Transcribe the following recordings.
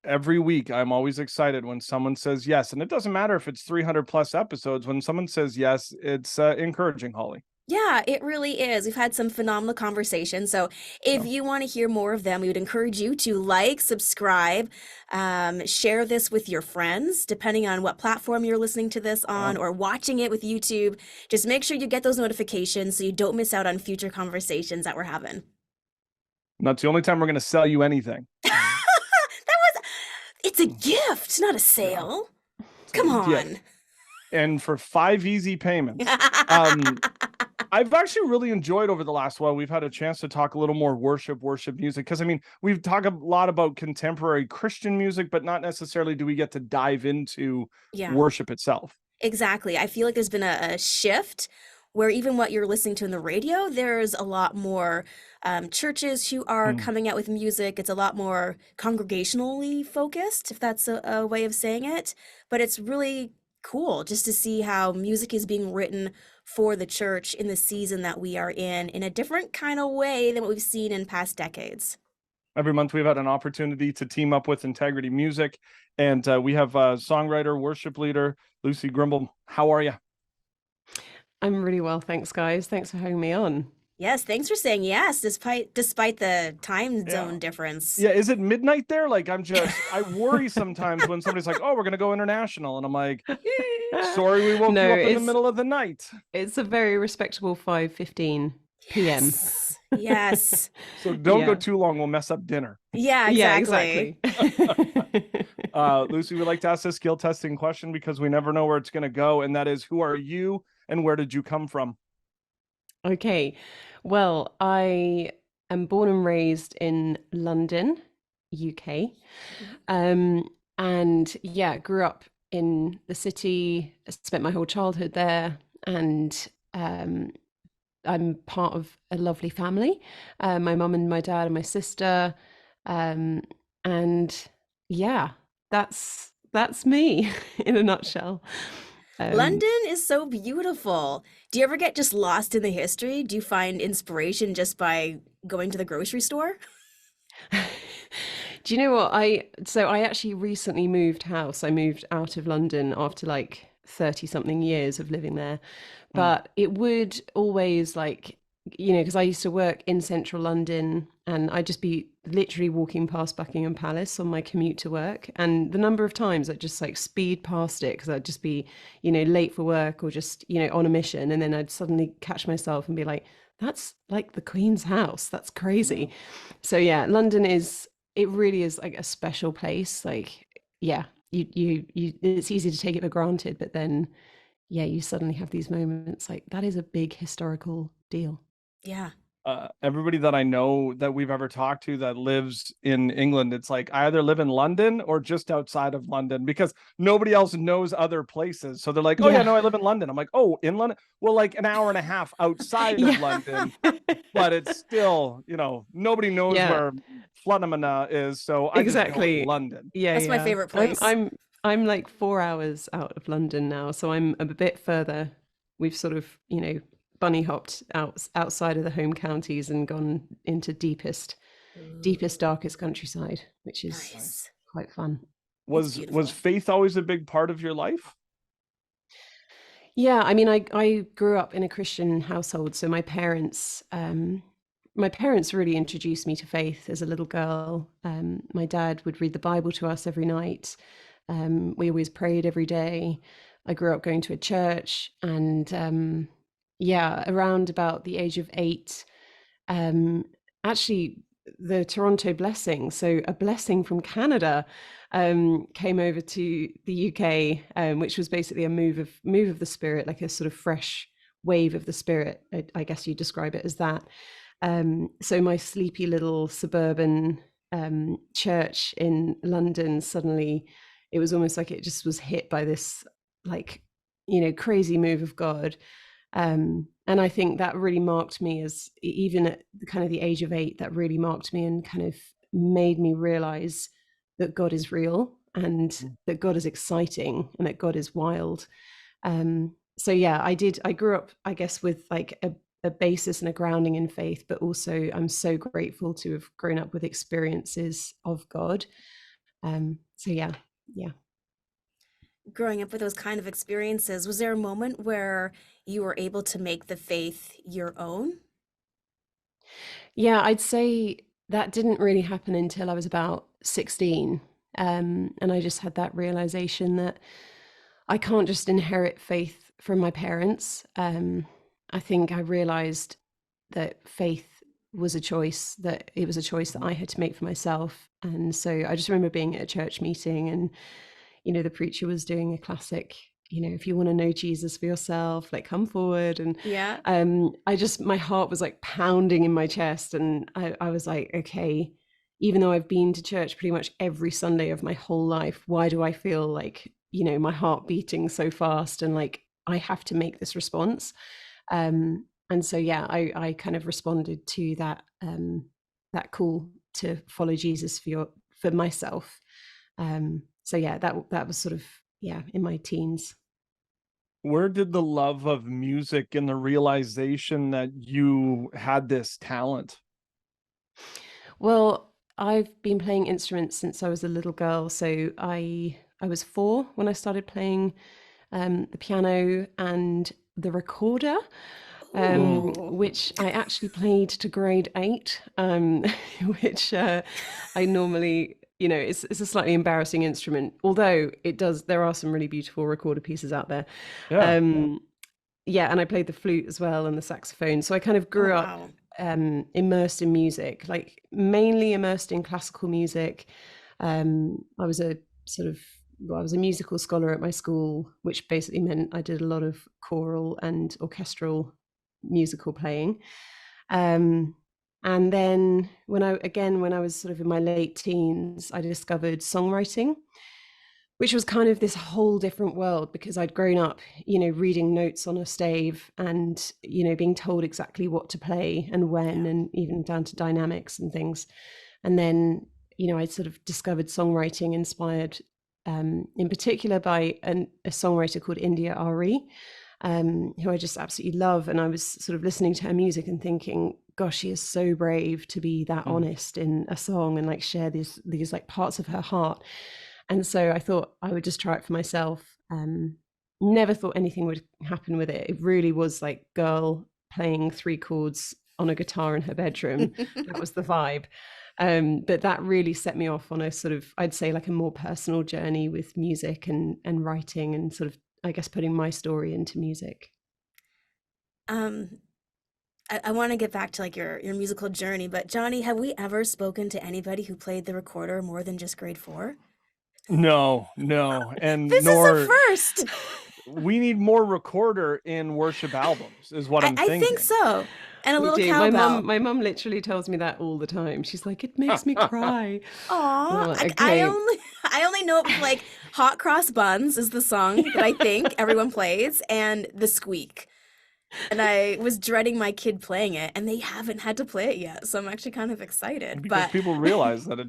every week I'm always excited when someone says yes. And it doesn't matter if it's 300 plus episodes. When someone says yes, it's encouraging, Holly. Yeah, it really is. We've had some phenomenal conversations. So if So, you want to hear more of them, we would encourage you to like, subscribe, share this with your friends, depending on what platform you're listening to this yeah. on or watching it with YouTube. Just make sure you get those notifications so you don't miss out on future conversations that we're having. And that's the only time we're going to sell you anything. That was, it's a gift, not a Yeah. sale. It's a Come gift. on. And for 5 easy payments. I've actually really enjoyed over the last while. We've had a chance to talk a little more worship music. Because I mean, we've talked a lot about contemporary Christian music, but not necessarily do we get to dive into Yeah. worship itself. Exactly. I feel like there's been a shift where even what you're listening to in the radio, there's a lot more churches who are Hmm. coming out with music. It's a lot more congregationally focused, if that's a way of saying it. But it's really cool just to see how music is being written for the church in the season that we are in a different kind of way than what we've seen in past decades. Every month we've had an opportunity to team up with Integrity Music, and we have songwriter, worship leader Lucy Grimble. How are you? I'm really well, thanks, guys. Thanks for having me on. Yes, thanks for saying yes, despite the time Yeah. zone difference. Yeah, is it midnight there? Like, I worry sometimes when somebody's like, "Oh, we're gonna go international," and I'm like, "Sorry, we woke No, you up in the middle of the night." it's a very respectable 5:15 p.m. Yes. Yes. So don't go Yeah. too long; we'll mess up dinner. Yeah, Yeah, exactly. exactly. Lucy, we like to ask a skill testing question because we never know where it's gonna go, and that is, who are you and where did you come from? Okay. Well, I am born and raised in London, UK. Mhm. Um, and yeah, grew up in the city, spent my whole childhood there, and I'm part of a lovely family. My mum and my dad and my sister. Um, and yeah, that's me in a nutshell. Um, London is so beautiful. Do you ever get just lost in the history? Do you find inspiration just by going to the grocery store? Do you know what I actually recently moved house. I moved out of London after like 30 something years of living there. Hmm. But it would always like, because I used to work in central London and I'd just be literally walking past Buckingham Palace on my commute to work. And the number of times I'd just like speed past it because I'd just be, late for work or just, on a mission. And then I'd suddenly catch myself and be like, that's like the Queen's house. That's crazy. So yeah, London is, it really is like a special place. Like, yeah, it's easy to take it for granted, but then, yeah, you suddenly have these moments like that is a big historical deal. Yeah. Everybody that I know that we've ever talked to that lives in England, it's like I either live in London or just outside of London because nobody else knows other places. So they're like, "Oh yeah, Yeah. no, I live in London." I'm like, "Oh, in London?" Well, like an hour and a half outside of Yeah. London, but it's still, nobody knows Yeah, where Flunamana is, so I just know it's exactly. London. Yeah, That's my yeah. favorite I'm place. I'm I'm like 4 hours out of London now, so I'm a bit further. We've sort of, bunny hopped outside of the home counties and gone into deepest, Ooh, darkest countryside, which is Nice. nice. quite fun. It's Was beautiful. faith always a big part of your life? Yeah, I mean, I grew up in a Christian household, so my parents really introduced me to faith as a little girl. My dad would read the Bible to us every night. We always prayed every day. I grew up going to a church, and yeah, around about the age of 8, um, actually, the Toronto blessing, so a blessing from Canada, came over to the UK, which was basically a move of the spirit, like a sort of fresh wave of the spirit. I guess you describe it as that. So my sleepy little suburban church in London, suddenly it was almost like it just was hit by this like crazy move of God. And I think that really marked me as even at the kind of the age of 8, that really marked me and kind of made me realize that God is real and Mm. that God is exciting and that God is wild. So yeah, I grew up, I guess, with like a basis and a grounding in faith, but also I'm so grateful to have grown up with experiences of God. So yeah. Growing up with those kind of experiences, was there a moment where you were able to make the faith your own? Yeah, I'd say that didn't really happen until I was about 16. And I just had that realization that I can't just inherit faith from my parents. I think I realized that faith was a choice, that it was a choice that I had to make for myself. And so I just remember being at a church meeting and, the preacher was doing a classic, if you want to know Jesus for yourself, like come forward. And Yeah. my heart was like pounding in my chest. And I was like, okay, even though I've been to church pretty much every Sunday of my whole life, why do I feel like, my heart beating so fast and like I have to make this response? And so, yeah, I kind of responded to that call to follow Jesus for myself. So yeah, that was sort of, in my teens. Where did the love of music and the realization that you had this talent? Well, I've been playing instruments since I was a little girl. So I was 4 when I started playing the piano and the recorder, Ooh. which I actually played to grade 8, which I normally, it's a slightly embarrassing instrument, although there are some really beautiful recorder pieces out there. Yeah. Yeah, and I played the flute as well and the saxophone. So I kind of Oh, grew up wow. immersed in music, like mainly immersed in classical music. I was a I was a musical scholar at my school, which basically meant I did a lot of choral and orchestral musical playing. And then when I was sort of in my late teens, I discovered songwriting, which was kind of this whole different world because I'd grown up, reading notes on a stave and, being told exactly what to play and when, Yeah. and even down to dynamics and things. And then, I sort of discovered songwriting inspired in particular by a songwriter called India Ari, who I just absolutely love. And I was sort of listening to her music and thinking, gosh, she is so brave to be that honest in a song and like share these like parts of her heart. And so I thought I would just try it for myself. Never thought anything would happen with it. It really was like girl playing 3 chords on a guitar in her bedroom. That was the vibe. But that really set me off on a sort of, I'd say, like a more personal journey with music and writing and sort of, I guess, putting my story into music. Um, I want to get back to like your musical journey, but Johnny, have we ever spoken to anybody who played the recorder more than just grade 4? No, and This is a nor first. we need more recorder in worship albums, is what I'm I think thinking. so. And a We little do. cowbell. My mum literally tells me that all the time. She's like, it makes me cry. And I'm Aw, like, I okay. only I only know it like Hot Cross Buns is the song that I think everyone plays, and The Squeak. And I was dreading my kid playing it, and they haven't had to play it yet, so I'm actually kind of excited. Because But people realize that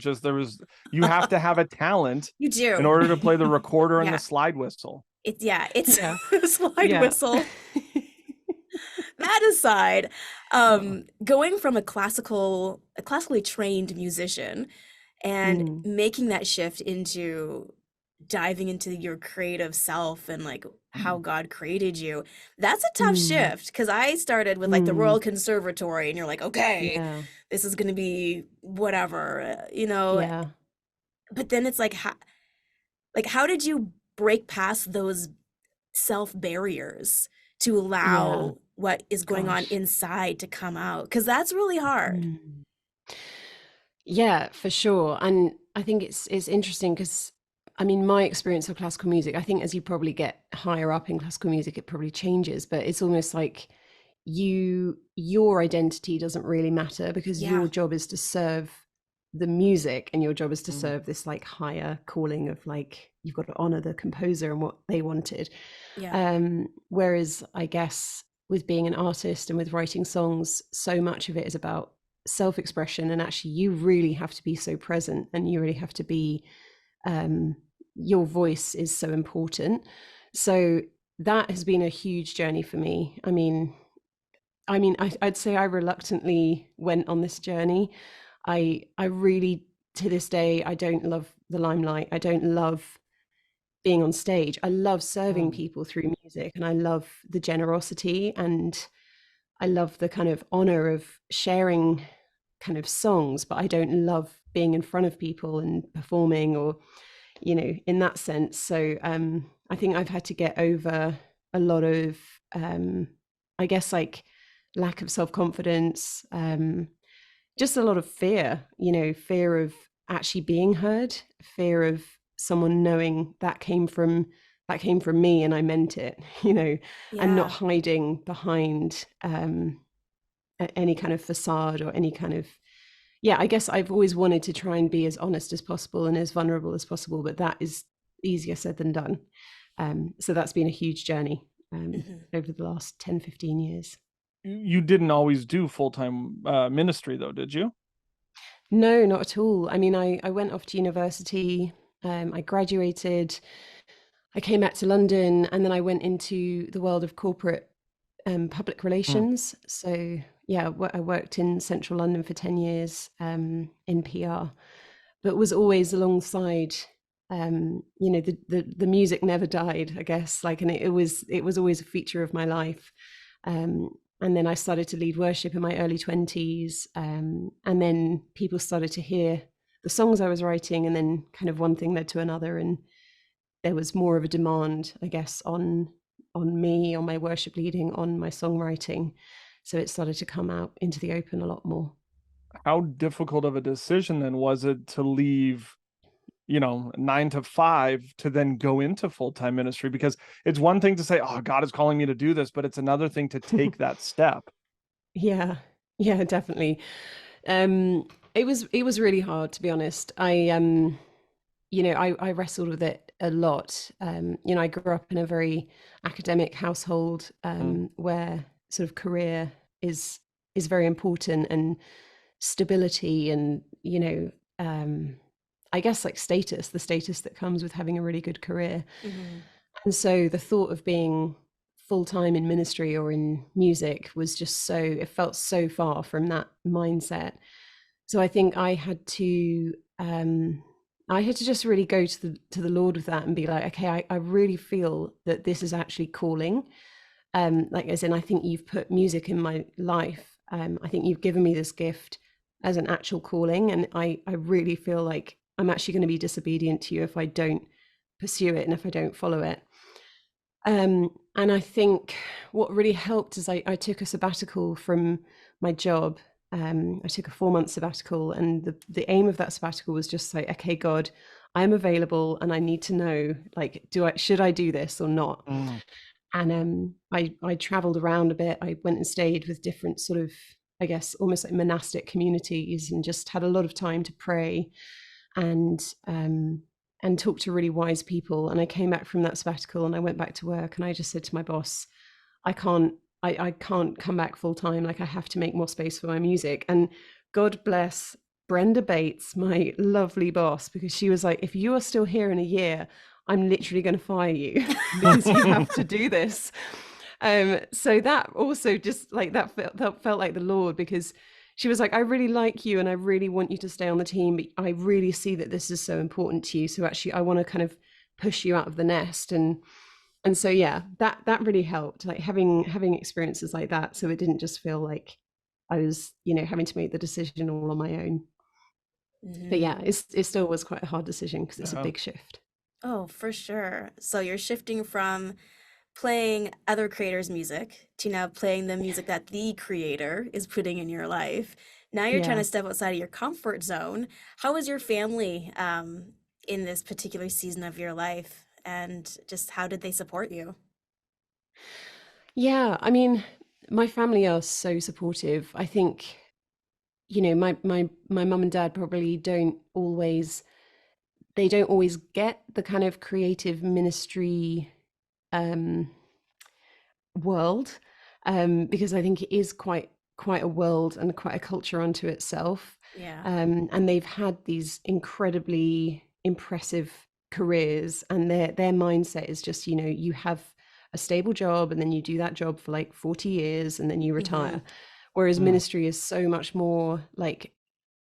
you have to have a talent you in do. order to play the recorder and the Yeah. slide whistle. It's Yeah. a slide Yeah. whistle. That aside, Oh. going from a classically trained musician and Mm, making that shift into diving into your creative self and like how God created you, that's a tough mm, shift because I started with like the mm. Royal Conservatory and you're like, okay, Yeah. this is going to be whatever, Yeah. but then it's like how did you break past those self barriers to Yeah. allow what is going on Gosh. inside to come out? Because that's really hard. Mm. Yeah, for sure. And I think it's interesting because I mean, my experience of classical music, I think as you probably get higher up in classical music, it probably changes, but it's almost like your identity doesn't really matter because Yeah. your job is to serve the music and your job is to Mm. serve this like higher calling of like you've got to honor the composer and what they wanted. Yeah. Whereas I guess with being an artist and with writing songs, so much of it is about self-expression, and actually you really have to be so present and you really have to be your voice is so important. So that has been a huge journey for me. I'd say I reluctantly went on this journey. I really, to this day, I don't love the limelight. I don't love being on stage. I love serving Mm. people through music, and I love the generosity, and I love the kind of honor of sharing kind of songs, but I don't love being in front of people and performing, or, you know, in that sense. So I think I've had to get over a lot of, I guess, like lack of self-confidence, just a lot of fear, you know, fear of actually being heard, fear of someone knowing that came from me and I meant it, you know, and not Yeah. hiding behind any kind of facade or any kind of, yeah, I guess I've always wanted to try and be as honest as possible and as vulnerable as possible, but that is easier said than done. So that's been a huge journey over the last 10, 15 years. You didn't always do full-time ministry though, did you? No, not at all. I mean, I went off to university, I graduated, I came back to London, and then I went into the world of corporate public Mm. relations. So yeah, I worked in central London for 10 years in PR, but was always alongside, you know, the music never died, I guess, like, and it was always a feature of my life. And then I started to lead worship in my early 20s, and then people started to hear the songs I was writing, and then kind of one thing led to another, and there was more of a demand, I guess, on me, on my worship leading, on my songwriting. So it started to come out into the open a lot more. How difficult of a decision then was it to leave, you know, 9 to 5 to then go into full-time ministry? Because it's one thing to say, oh, God is calling me to do this, but it's another thing to take that step. Yeah, yeah, definitely. It was really hard, to be honest. You know, I wrestled with it a lot. You know, I grew up in a very academic household, Mm. where sort of career is very important, and stability, and, you know, I guess like status, the status that comes with having a really good career. Hmm. And so the thought of being full time in ministry or in music was just so, it felt so far from that mindset. So I think I had to just really go to the Lord with that and be like, okay, I really feel that this is actually calling. Like, as in, I think you've put music in my life. I think you've given me this gift as an actual calling, and I really feel like I'm actually going to be disobedient to you if I don't pursue it and if I don't follow it. And I think what really helped is I took a sabbatical from my job. I took a 4-month sabbatical, and the aim of that sabbatical was just like, okay, God, I'm available, and I need to know, like, should I do this or not? Mm. And I traveled around a bit. I went and stayed with different sort of, I guess, almost like monastic communities, and just had a lot of time to pray and talk to really wise people. And I came back from that sabbatical, and I went back to work, and I just said to my boss, I can't come back full time. Like, I have to make more space for my music. And God bless Brenda Bates, my lovely boss, because she was like, if you are still here in a year, I'm literally going to fire you because you have to do this. So that also just like that felt like the Lord, because she was like, I really like you and I really want you to stay on the team, but I really see that this is so important to you. So actually, I want to kind of push you out of the nest. And so yeah, that really helped, like having experiences like that, so it didn't just feel like I was, you know, having to make the decision all on my own. But yeah, Hmm. it still was quite a hard decision because it's a Yeah. big shift. Oh, for sure. So you're shifting from playing other creators' music to now playing the music that the creator is putting in your life. Now you're trying Yeah. to step outside of your comfort zone. How is your family in this particular season of your life? And just how did they support you? Yeah, I mean, my family are so supportive. I think, you know, my mum and dad probably don't always get the kind of creative ministry um world, because I think it is quite a world and quite a culture unto itself. Yeah. And they've had these incredibly impressive careers, and their mindset is just, you know, you have a stable job and then you do that job for like 40 years and then you Hmm. retire. Whereas Mm. ministry is so much more like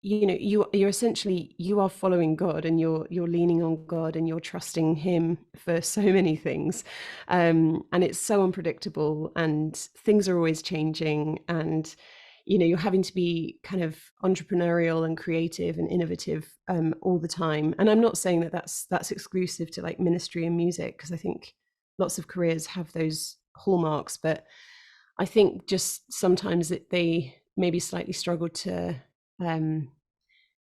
you know, you're essentially, you are following God, and you're leaning on God, and you're trusting him for so many things. And it's so unpredictable, and things are always changing, and you know, you're having to be kind of entrepreneurial and creative and innovative all the time. And I'm not saying that that's exclusive to like ministry and music, because I think lots of careers have those hallmarks, but I think just sometimes that they maybe slightly struggle um,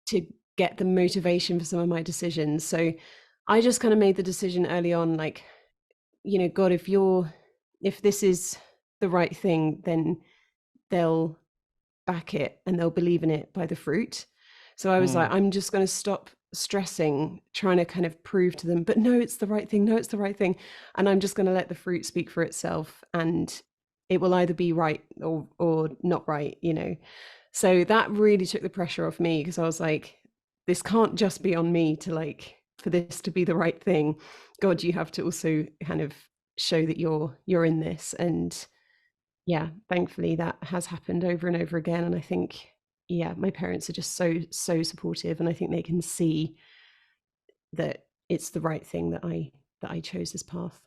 to get the motivation for some of my decisions. So I just kind of made the decision early on, like, you know, God, if this is the right thing, then they'll back it and they'll believe in it by the fruit. So I was like, Mm. I'm just going to stop stressing, trying to kind of prove to them, but no, it's the right thing. No, it's the right thing. And I'm just going to let the fruit speak for itself, and it will either be right or not right, you know? So that really took the pressure off me, because I was like, this can't just be on me to like, for this to be the right thing. God, you have to also kind of show that you're in this. And yeah, thankfully that has happened over and over again. And I think, yeah, my parents are just so supportive, and I think they can see that it's the right thing that I chose this path.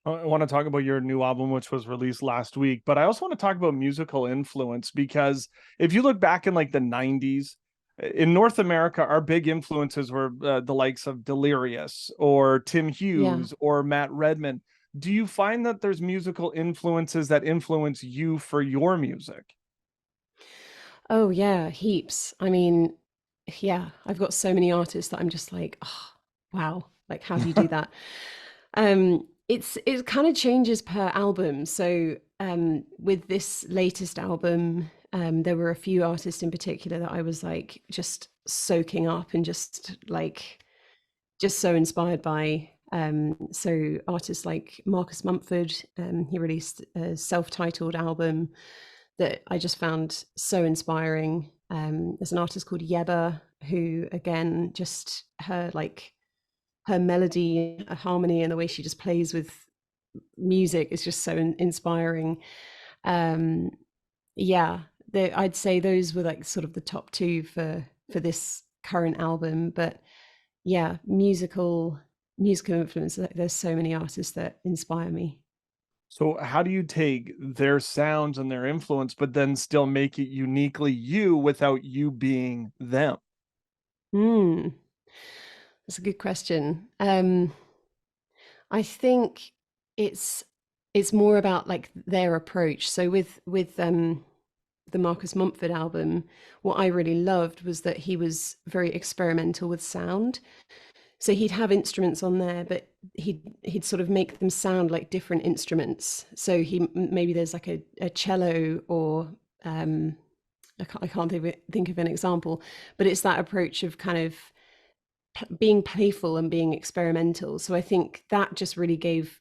I want to talk about your new album, which was released last week, but I also want to talk about musical influence, because if you look back in like the 90s, in North America, our big influences were the likes of Delirious or Tim Yeah. Hughes or Matt Redman. Do you find that there's musical influences that influence you for your music? Oh yeah, heaps. I mean, yeah, I've got so many artists that I'm just like, oh, wow, like how do you do that? It kind of changes per album. So with this latest album, there were a few artists in particular that I was like just soaking up and just like just so inspired by. So artists like Marcus Mumford, he released a self-titled album that I just found so inspiring. There's an artist called Yeba, who again, just her melody, her harmony, and the way she just plays with music is just so inspiring. Um, yeah, I'd say those were like sort of the top two for this current album. But yeah, musical influence. There's so many artists that inspire me. So, how do you take their sounds and their influence, but then still make it uniquely you without you being them? Hmm, that's a good question. I think it's it's more about like their approach. So with the Marcus Mumford album, what I really loved was that he was very experimental with sound. So he'd have instruments on there, but he'd sort of make them sound like different instruments. So maybe there's like a cello, or I can't think of an example, but it's that approach of kind of being playful and being experimental. So I think that just really gave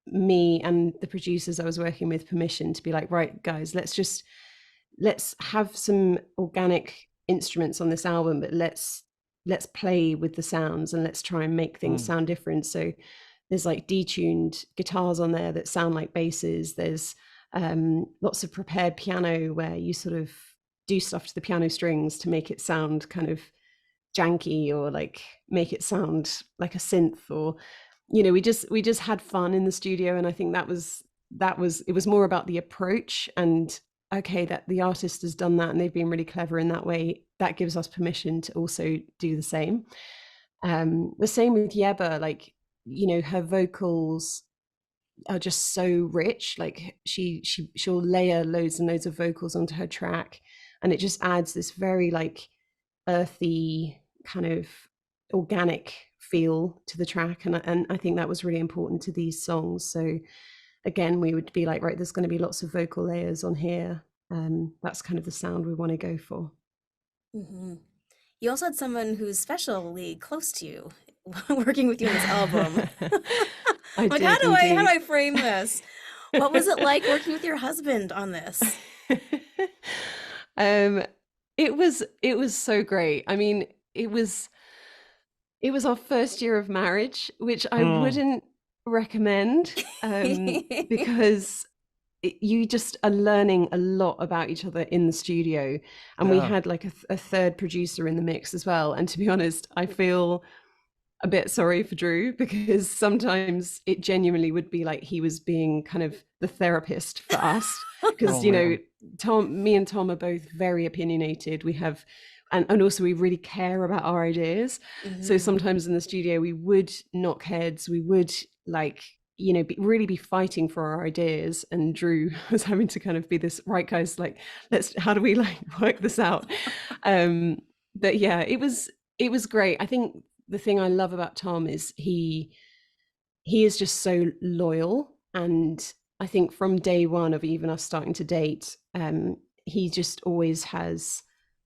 me and the producers I was working with permission to be like, right, guys, let's have some organic instruments on this album, but let's play with the sounds, and let's try and make things Mm. sound different. So there's like detuned guitars on there that sound like basses. There's lots of prepared piano where you sort of do stuff to the piano strings to make it sound kind of janky, or like make it sound like a synth, or you know, we just had fun in the studio. And I think it was more about the approach, and okay, that the artist has done that and they've been really clever in that way, that gives us permission to also do the same. The same with Yeba, like, you know, her vocals are just so rich. Like she'll layer loads and loads of vocals onto her track, and it just adds this very like earthy kind of organic feel to the track. And I think that was really important to these songs. So again, we would be like, right, there's going to be lots of vocal layers on here. That's kind of the sound we want to go for. Hmm. You also had someone who's especially close to you working with you on this album. I Like, did how do indeed. I frame this? What was it like working with your husband on this? um, it was so great. I mean, it was our first year of marriage, which I Mm. wouldn't recommend, because you just are learning a lot about each other in the studio. And we had like a third producer in the mix as well. And to be honest, I feel a bit sorry for Drew, because sometimes it genuinely would be like he was being kind of the therapist for us, because me and Tom are both very opinionated. We have and also we really care about our ideas. So sometimes in the studio we would knock heads, we would like really be fighting for our ideas, and Drew was having to kind of be this, right guys, like how do we like work this out? But yeah, it was great. I think the thing I love about Tom is he is just so loyal, and I think from day one of even us starting to date, he just always has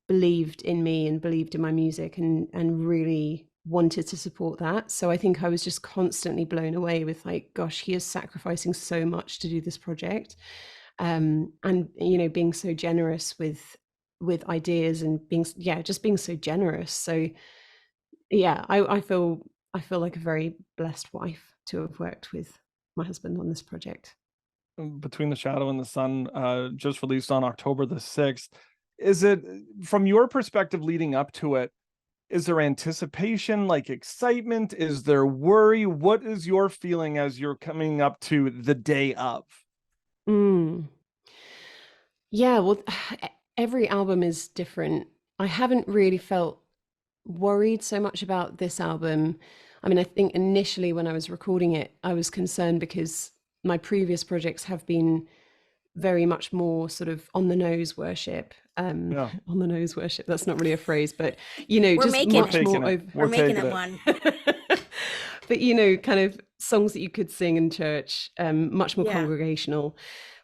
believed in me and believed in my music, and really wanted to support that. So I think I was just constantly blown away with like, gosh, he is sacrificing so much to do this project, and being so generous with ideas, and just being so generous. So yeah, I feel like a very blessed wife to have worked with my husband on this project. Between the Shadow and the Sun, just released on October the 6th. Is it, from your perspective leading up to it, is there anticipation, like excitement? Is there worry? What is your feeling as you're coming up to the day of? Yeah, well, every album is different. I haven't really felt worried so much about this album. I mean, I think initially when I was recording it, I was concerned because my previous projects have been very much more sort of on the nose worship. On the nose worship, that's not really a phrase, but We're just much more we're making it one. But kind of songs that you could sing in church, much more congregational.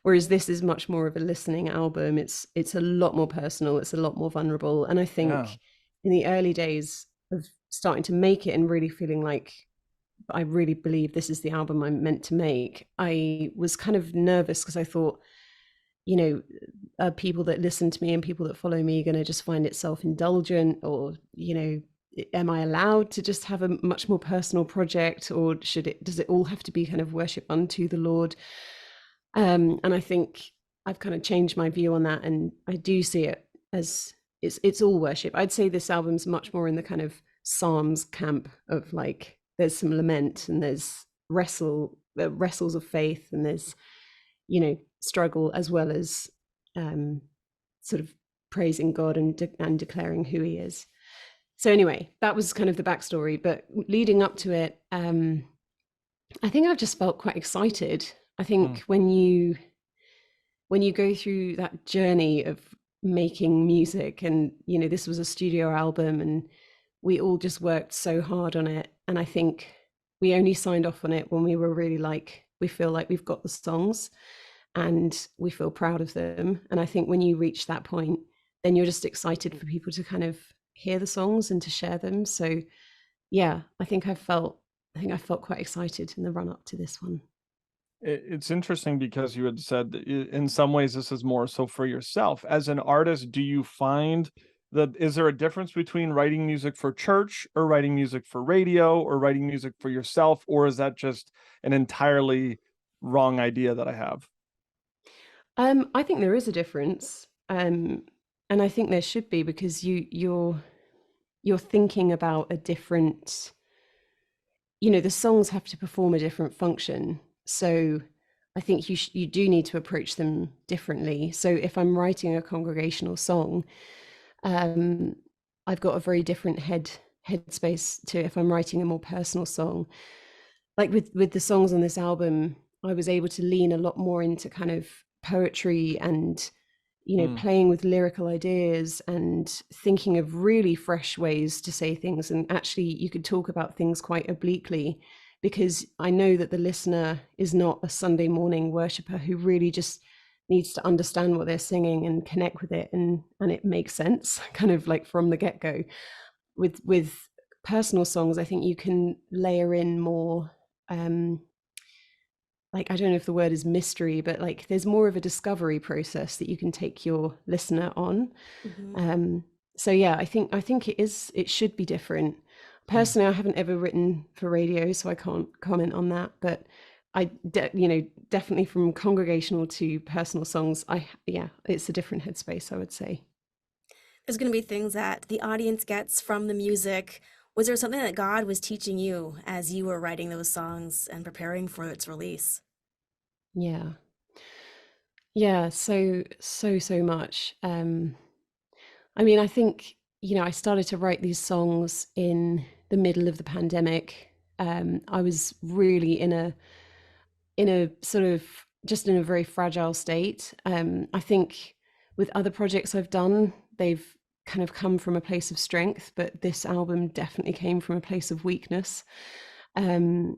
Whereas this is much more of a listening album. It's a lot more personal, it's a lot more vulnerable. And I think in the early days of starting to make it and really feeling like I really believe this is the album I'm meant to make, I was kind of nervous, because I thought, are people that listen to me and people that follow me going to just find it self-indulgent, or am I allowed to just have a much more personal project, or does it all have to be kind of worship unto the Lord? And I think I've kind of changed my view on that, and I do see it as it's all worship. I'd say this album's much more in the kind of Psalms camp of like, there's some lament, and there's wrestles of faith, and there's struggle, as well as sort of praising God and declaring who he is. So anyway, that was kind of the backstory. But leading up to it, I think I've just felt quite excited. I think when you go through that journey of making music, and this was a studio album, and we all just worked so hard on it, and I think we only signed off on it when we were really like, we feel like we've got the songs and we feel proud of them. And I think when you reach that point, then you're just excited for people to kind of hear the songs and to share them. So yeah, I think I felt quite excited in the run up to this one. It's interesting because you had said that in some ways this is more so for yourself. As an artist, do you find that, is there a difference between writing music for church or writing music for radio or writing music for yourself? Or is that just an entirely wrong idea that I have? I think there is a difference. And I think there should be, because you're thinking about a different, the songs have to perform a different function. So I think you do need to approach them differently. So if I'm writing a congregational song, I've got a very different headspace to if I'm writing a more personal song. Like with the songs on this album, I was able to lean a lot more into kind of poetry and playing with lyrical ideas and thinking of really fresh ways to say things. And actually you could talk about things quite obliquely, because I know that the listener is not a Sunday morning worshiper who really just needs to understand what they're singing and connect with it, and it makes sense kind of like from the get-go. With personal songs, I think you can layer in more like, I don't know if the word is mystery, but like there's more of a discovery process that you can take your listener on. So yeah, I think it should be different. Personally, I haven't ever written for radio, so I can't comment on that, but definitely from congregational to personal songs, it's a different headspace, I would say. There's going to be things that the audience gets from the music. Was there something that God was teaching you as you were writing those songs and preparing for its release? Yeah. Yeah, so much. I mean, I think, I started to write these songs in the middle of the pandemic. I was really in a sort of just in a very fragile state. I think with other projects I've done, they've kind of come from a place of strength, but this album definitely came from a place of weakness. And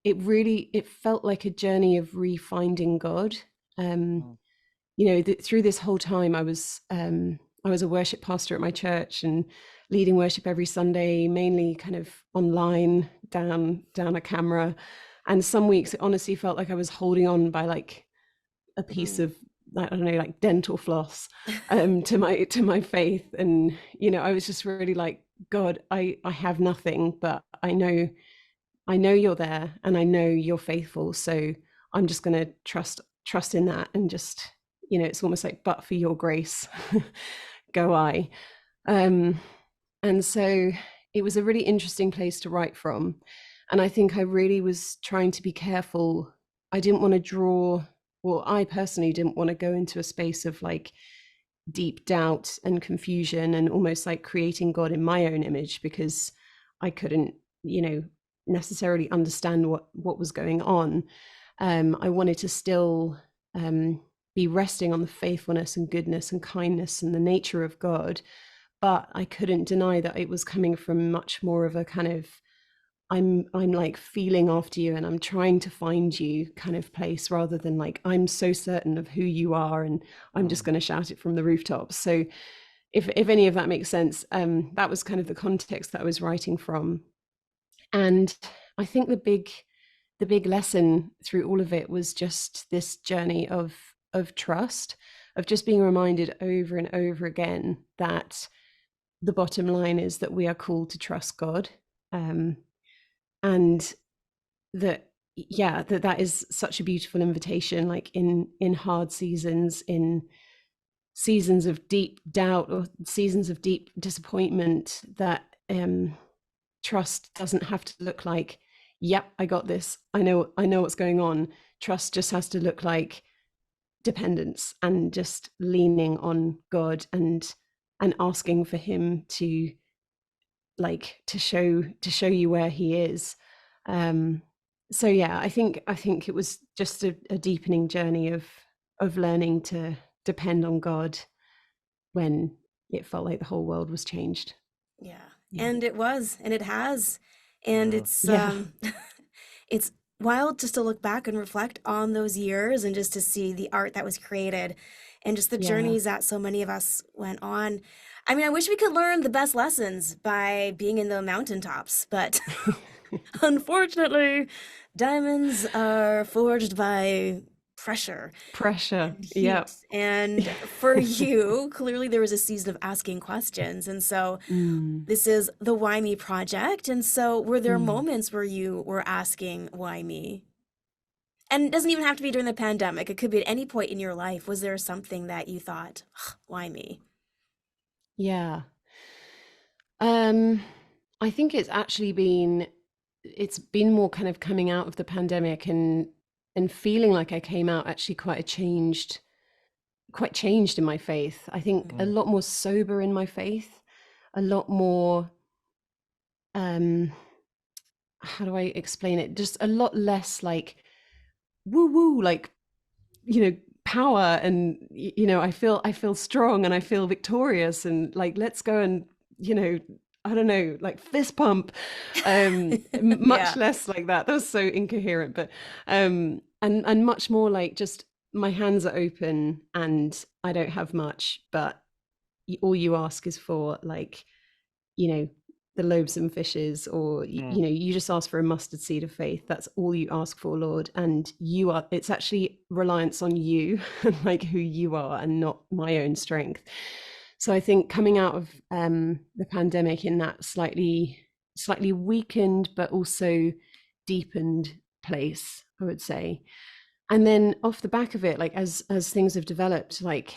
it felt like a journey of refinding God. Mm. Through this whole time, I was a worship pastor at my church and leading worship every Sunday, mainly kind of online, down a camera. And some weeks it honestly felt like I was holding on by like a piece of, I don't know, like dental floss, to my faith. And I was just really like, God, I have nothing, but I know you're there, and I know you're faithful. So I'm just going to trust in that, and just, it's almost like, but for your grace, go I. And so it was a really interesting place to write from. And I think I really was trying to be careful. I didn't want to I personally didn't want to go into a space of like deep doubt and confusion and almost like creating God in my own image, because I couldn't, necessarily understand what was going on. I wanted to still be resting on the faithfulness and goodness and kindness and the nature of God, but I couldn't deny that it was coming from much more of a kind of I'm like feeling after you and I'm trying to find you kind of place, rather than like I'm so certain of who you are and I'm just going to shout it from the rooftops. So if any of that makes sense, that was kind of the context that I was writing from. And I think the big lesson through all of it was just this journey of trust, of just being reminded over and over again that the bottom line is that we are called to trust God, and that is such a beautiful invitation, like in hard seasons, in seasons of deep doubt or seasons of deep disappointment, that trust doesn't have to look like, yep, I got this, I know what's going on. Trust just has to look like dependence and just leaning on God and asking for him to show you where he is. So yeah, I think it was just a deepening journey of learning to depend on God when it felt like the whole world was changed. Yeah. Yeah. And it was, and it has. And it's Yeah. it's wild just to look back and reflect on those years and just to see the art that was created and just the Yeah. journeys that so many of us went on. I mean, I wish we could learn the best lessons by being in the mountaintops, but unfortunately, diamonds are forged by pressure Pressure. and Yeah. heat. And for you, clearly there was a season of asking questions. And so this is the Why Me project. And so were there moments where you were asking, why me? And it doesn't even have to be during the pandemic. It could be at any point in your life. Was there something that you thought, why me? Yeah. I think it's been more kind of coming out of the pandemic and feeling like I came out actually quite changed in my faith. I think a lot more sober in my faith, a lot more how do I explain it? Just a lot less like woo woo, like, power, and I feel strong and I feel victorious, and like, let's go and, I don't know, like fist pump, much Yeah. less like that. That was so incoherent, but and much more like, just my hands are open and I don't have much, but all you ask is for, like, you know the loaves and fishes, or you just ask for a mustard seed of faith. That's all you ask for, Lord, and it's actually reliance on you and like who you are, and not my own strength. So I think coming out of the pandemic in that slightly weakened but also deepened place, I would say. And then off the back of it, like as things have developed, like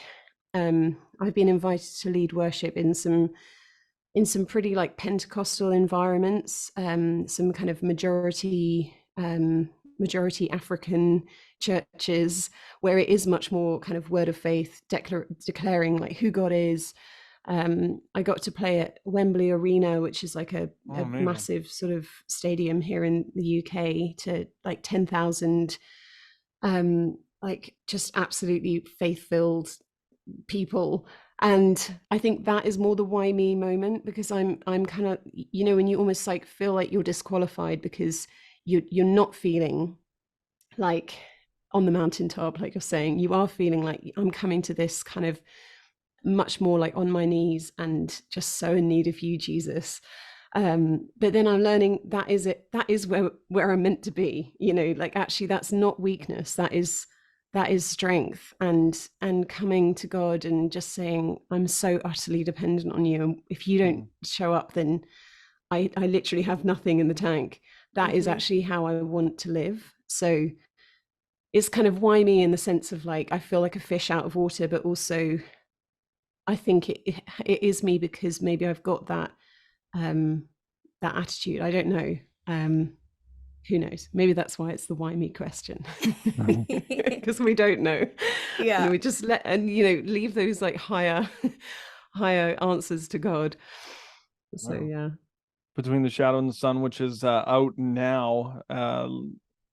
I've been invited to lead worship in some pretty like Pentecostal environments, some kind of majority African churches where it is much more kind of word of faith, declaring like who God is. I got to play at Wembley Arena, which is like a massive sort of stadium here in the UK, to like 10,000 like just absolutely faith-filled people. And I think that is more the why me moment, because I'm kind of, you know, when you almost like feel like you're disqualified because you're not feeling like on the mountaintop, like you're saying, you are feeling like I'm coming to this kind of much more like on my knees and just so in need of you, Jesus. But then I'm learning that is where I'm meant to be, you know, like actually that's not weakness, that is strength, and coming to God and just saying, I'm so utterly dependent on you. If you don't show up, then I literally have nothing in the tank. That is actually how I want to live. So it's kind of why me, in the sense of like, I feel like a fish out of water, but also I think it is me because maybe I've got that attitude. I don't know. Who knows? Maybe that's why it's the why me question, because we don't know. Yeah, and we just leave those like higher answers to God. So yeah. Between the Shadow and the Sun, which is out now,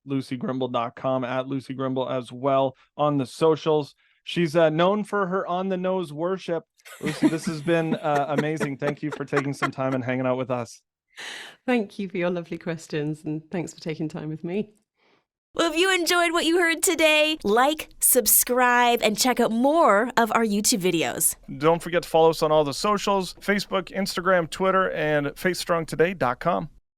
lucygrimble.com, at Lucy Grimble as well on the socials. She's known for her on the nose worship. Lucy, this has been amazing. Thank you for taking some time and hanging out with us. Thank you for your lovely questions, and thanks for taking time with me. Well, if you enjoyed what you heard today, like, subscribe, and check out more of our YouTube videos. Don't forget to follow us on all the socials: Facebook, Instagram, Twitter, and faithstrongtoday.com.